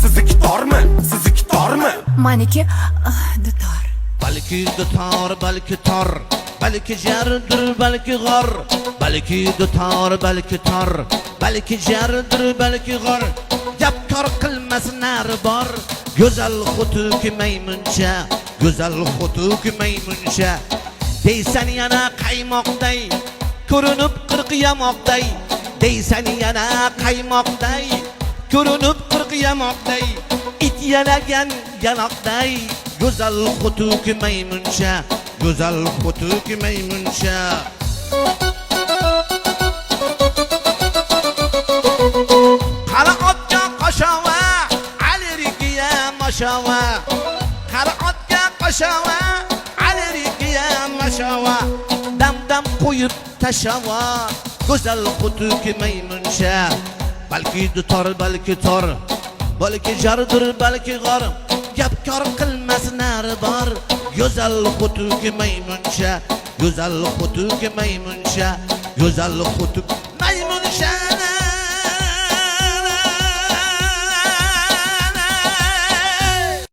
Sizniki tormi? Sizniki tormi? Maniki dutor. Balki dutor, balki tor, balki jardir, balki g'or. Balki dutor, balki tor, balki jardir, balki g'or. Gap kor qilmas nari bor. Go'zal xutuki maymuncha, go'zal xutuki maymuncha. Deysan yana qaymoqday, ko'rinib qirq yamoqday. Deysan yana qaymoqday, ko'rinib qirq yamoqday. It yalagan yaloqday. Go'zal xutuki maymuncha, go'zal xutuki maymuncha. Qara otga qo'shava, alirigiya mashava. Qara otga qo'shava, alirigiya mashava. Dam qo'yib tashava, go'zal xutuki maymuncha. Balki dutor, balki tor, balki jardir, balki g'or. Gap kor qilmas nari bor. Go'zal xutuki maymuncha, go'zal xutuki maymuncha, go'zal xutuki maymuncha.